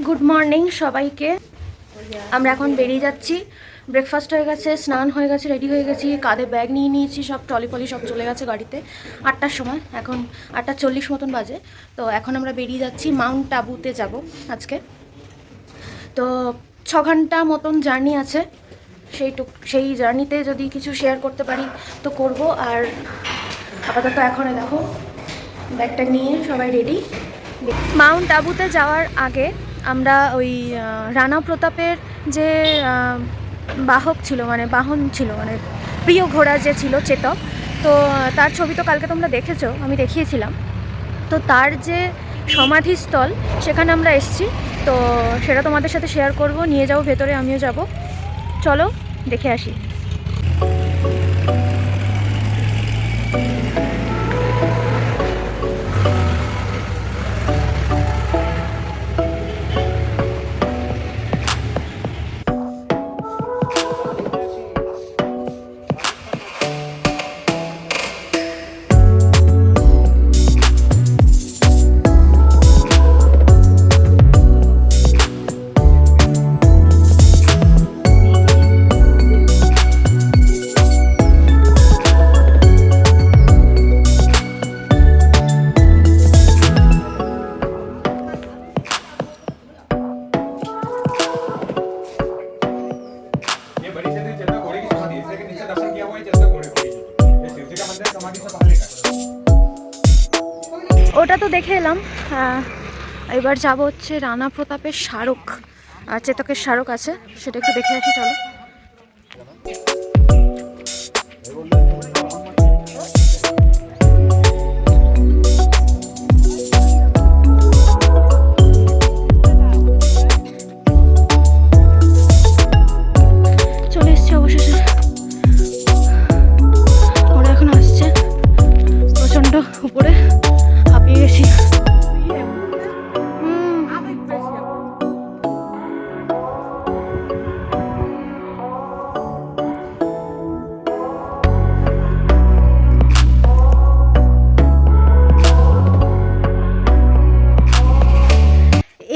Good morning সবাইকে। আমরা এখন বেরিয়ে যাচ্ছি। ব্রেকফাস্ট হয়ে গেছে, স্নান হয়ে গেছে, রেডি হয়ে গেছি, কাঁধে ব্যাগ নিয়ে নিয়েছি, সব ট্রলি ফলি সব চলে গেছে গাড়িতে 8টার সময়। এখন 8:40 মতন বাজে। তো এখন আমরা বেরিয়ে যাচ্ছি, মাউন্ট আবুতে যাব আজকে। তো 6 ঘন্টা মতন জার্নি আছে। সেই জার্নিতে যদি কিছু শেয়ার করতে পারি তো করব। আর আপাতত এখন দেখো ব্যাগটা নিয়ে সবাই রেডি। মাউন্ট আবুতে যাওয়ার আগে আমরা ওই রানা প্রতাপের যে বাহক ছিল, মানে বাহন ছিল, মানে প্রিয় ঘোড়া যে ছিল চেতক, তো তার ছবি তো কালকে তোমরা দেখেছো, আমি দেখিয়েছিলাম। তো তার যে সমাধিস্থল সেখানে আমরা এসেছি, তো সেটা তোমাদের সাথে শেয়ার করব। নিয়ে যাও ভেতরে, আমিও যাব। চলো দেখে আসি। ওটা তো দেখে এলাম। এবার যাব হচ্ছে রানা প্রতাপের স্মারক, চেতকের স্মারক আছে, সেটা একটু দেখে আসি। চলো। চলে এসছি অবশেষে। ওরা এখন আসছে, প্রচণ্ড উপরে হাঁপিয়ে গেছি।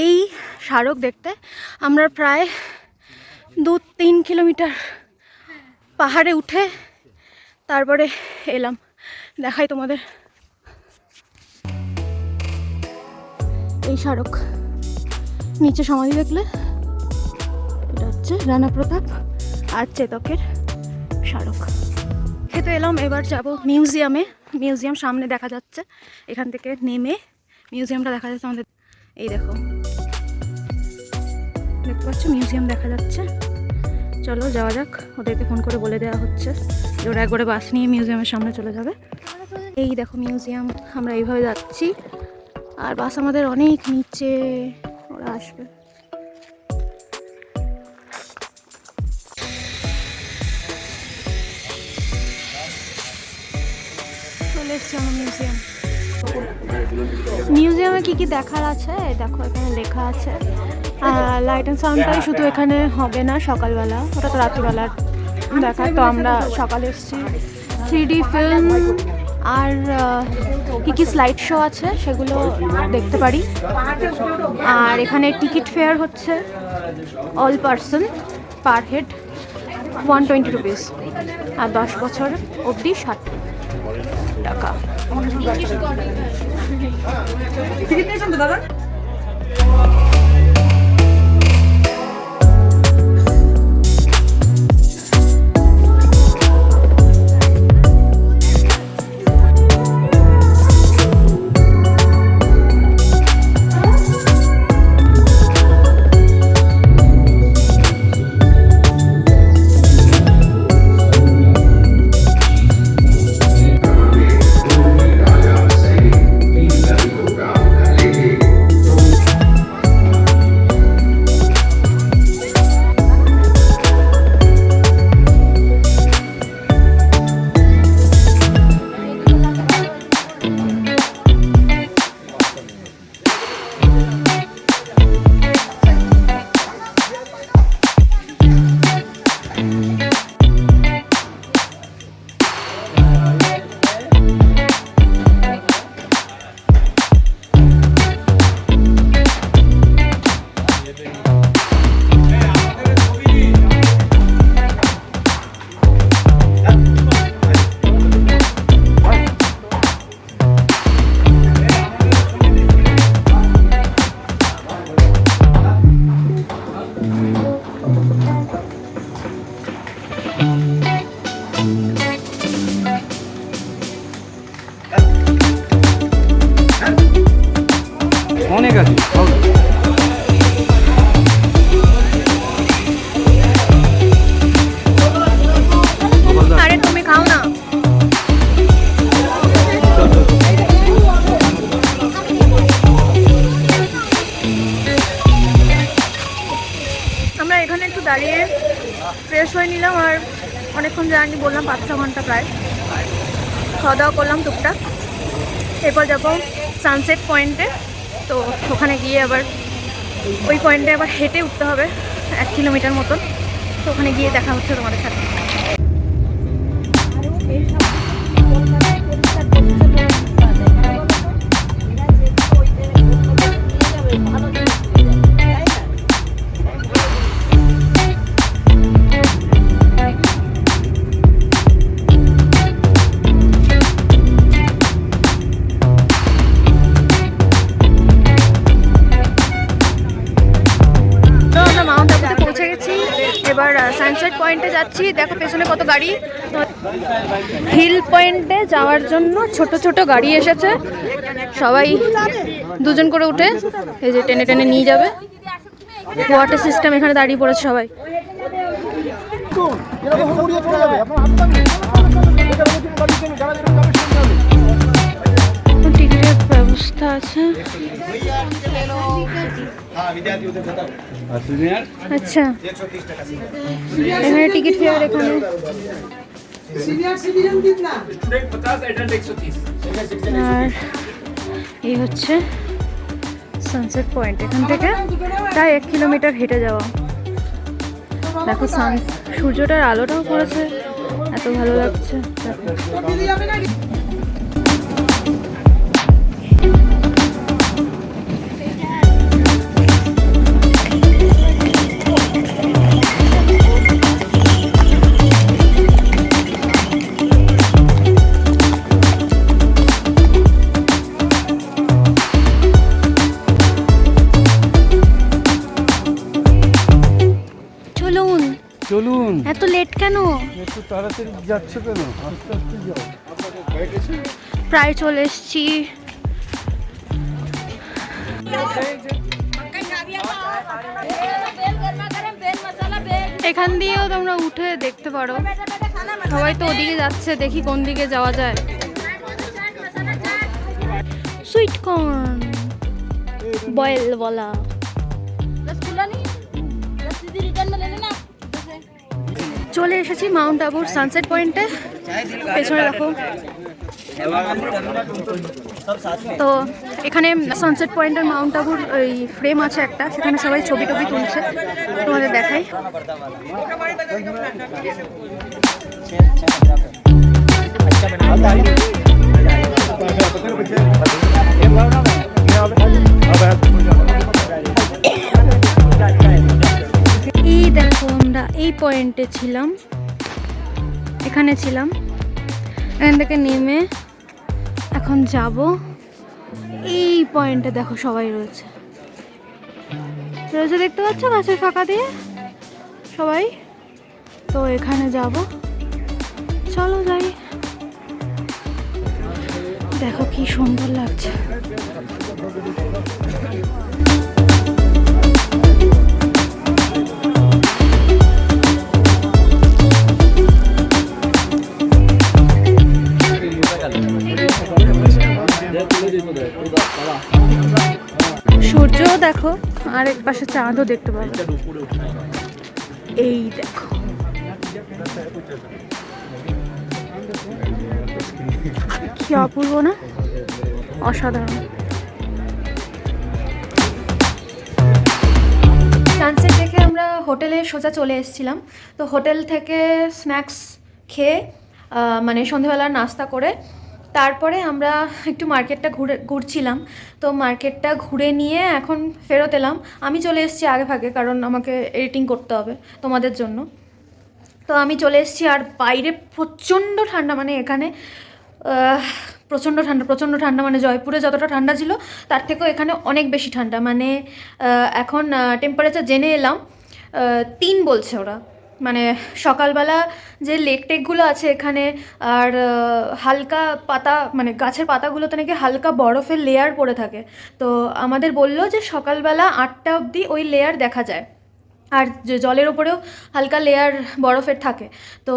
এই স্মারক দেখতে আমরা প্রায় 2-3 কিলোমিটার পাহাড়ে উঠে তারপরে এলাম। দেখাই তোমাদের। এই স্মারক, নিচে সমাধি দেখলে এটা হচ্ছে রানা প্রতাপ আর চেতকের স্মারক। খেতে এলাম, এবার যাব মিউজিয়ামে। মিউজিয়াম সামনে দেখা যাচ্ছে, এখান থেকে নেমে মিউজিয়ামটা দেখা যাচ্ছে আমাদের। এই দেখো, দেখতে পাচ্ছ মিউজিয়াম দেখা যাচ্ছে। চলো যাওয়া যাক। ওদেরকে ফোন করে বলে দেওয়া হচ্ছে যে ওরা একবারে বাস নিয়ে মিউজিয়ামের সামনে চলে যাবে। এই দেখো মিউজিয়াম, আমরা এইভাবে যাচ্ছি আর বাস আমাদের অনেক নিচে, ওরা আসবে। চলে এসছি আমার মিউজিয়াম। মিউজিয়ামে কি কি দেখার আছে দেখো, এখানে লেখা আছে। লাইট অ্যান্ড সাউন্ডটাই শুধু এখানে হবে না সকালবেলা, ওটা তো রাত্রিবেলার দেখা। তো আমরা সকালে এসেছি। 3D ফিল্ম আর কী কী স্লাইড শো আছে সেগুলো দেখতে পারি। আর এখানে টিকিট ফেয়ার হচ্ছে all person per head 120 rupees, আর 10 বছর অবধি 60 টাকা। টিকিট নিয়েছেন তো দাদা? এখানে একটু দাঁড়িয়ে ফ্রেশ হয়ে নিলাম, আর অনেকক্ষণ জার্নি, বললাম 5-6 ঘন্টা প্রায়। খাওয়া দাওয়া করলাম টুকটাক। এরপর যাবো সানসেট পয়েন্টে। তো ওখানে গিয়ে আবার ওই পয়েন্টে আবার হেঁটে উঠতে হবে 1 কিলোমিটার মতন। তো ওখানে গিয়ে দেখা হচ্ছে তোমাদের সাথে। এবার সানসেট পয়েন্টে যাচ্ছি। দেখো পেছনে কত গাড়ি। হিল পয়েন্টে যাওয়ার জন্য ছোট ছোট গাড়ি এসেছে, সবাই 2 জন করে উঠে এই যে টেনে টেনে নিয়ে যাবে। ওয়াটার সিস্টেম, এখানে দাঁড়িয়ে পড়েছে সবাই। টিকিটের ব্যবস্থা আছে। আচ্ছা, এখানে টিকিট ফেয়ার। এখানে আর এই হচ্ছে সানসেট পয়েন্ট। এখান থেকে প্রায় 1 কিলোমিটার হেঁটে যাওয়া। দেখো সূর্যটার আলোটাও পড়েছে, এত ভালো লাগছে। চলুন। এত লেট কেন? একটু তাড়াতাড়ি যাচ্ছ কেন? আস্তে আস্তে যাও। প্রায় চলে এসছি। এখান দিয়েও তোমরা উঠে দেখতে পারো। সবাই তো ওদিকে যাচ্ছে, দেখি কোন দিকে যাওয়া যায়। সুইট কর্ন বয়েল বলা। চলে এসেছি মাউন্ট আবুর সানসেট পয়েন্টে। পেছনে দেখো। তো এখানে সানসেট পয়েন্টের মাউন্ট আবুর ওই ফ্রেম আছে একটা, সেখানে সবাই ছবি টবি তুলছে, তোমাদের দেখাই। এই দেখো, আমরা এই পয়েন্টে ছিলাম, এখানে ছিলাম। এখান থেকে নেমে এখন যাব এই পয়েন্টে। দেখো সবাই রয়েছে, দেখতে পাচ্ছ গাছের ফাঁকা দিয়ে সবাই। তো এখানে যাব, চলো যাই। দেখো কি সুন্দর লাগছে। সূর্য দেখো, আর এক পাশে চাঁদও দেখতে পাবো। এই দেখো, কি অপূর্ব না? অসাধারণ। সানসেট দেখে আমরা হোটেলে সোজা চলে এসেছিলাম। তো হোটেল থেকে স্ন্যাক্স খেয়ে, মানে সন্ধেবেলার নাস্তা করে, তারপরে আমরা একটু মার্কেটটা ঘুরছিলাম। তো মার্কেটটা ঘুরে নিয়ে এখন ফেরত এলাম। আমি চলে এসেছি আগে ভাগে, কারণ আমাকে এডিটিং করতে হবে তোমাদের জন্য। তো আমি চলে এসেছি, আর বাইরে প্রচণ্ড ঠান্ডা। মানে এখানে প্রচণ্ড ঠান্ডা। মানে জয়পুরে যতটা ঠান্ডা ছিল তার থেকেও এখানে অনেক বেশি ঠান্ডা। মানে এখন টেম্পারেচার জেনে এলাম 3 বলছে ওরা। মানে সকালবেলা যে লেক টেকগুলো আছে এখানে, আর হালকা পাতা, মানে গাছের পাতাগুলোতে নাকি হালকা বরফের লেয়ার পড়ে থাকে। তো আমাদের বললো যে সকালবেলা 8টা অবধি ওই লেয়ার দেখা যায়, আর জলের ওপরেও হালকা লেয়ার বরফের থাকে। তো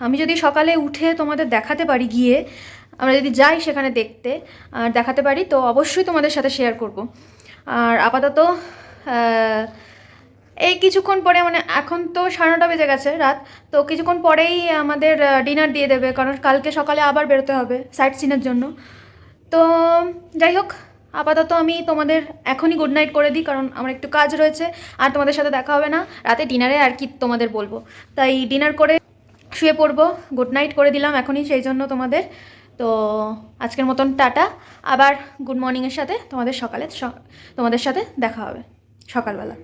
আমি যদি সকালে উঠে তোমাদের দেখাতে পারি, গিয়ে আমরা যদি যাই সেখানে দেখতে আর দেখাতে পারি, তো অবশ্যই তোমাদের সাথে শেয়ার করব। আর আপাতত এই কিছুক্ষণ পরে মানে এখন তো 9:30 বেজে গেছে রাত, তো কিছুক্ষণ পরেই আমাদের ডিনার দিয়ে দেবে, কারণ কালকে সকালে আবার বেরোতে হবে সাইট সিনের জন্য। তো যাই হোক, আপাতত আমি তোমাদের এখনই গুড নাইট করে দিই, কারণ আমার একটু কাজ রয়েছে আর তোমাদের সাথে দেখা হবে না রাতে ডিনারে, আর কি তোমাদের বলবো। তাই ডিনার করে শুয়ে পড়বো, গুড নাইট করে দিলাম এখনই সেই জন্য তোমাদের। তো আজকের মতন টাটা, আবার গুড মর্নিংয়ের সাথে তোমাদের সাথে দেখা হবে সকালবেলা।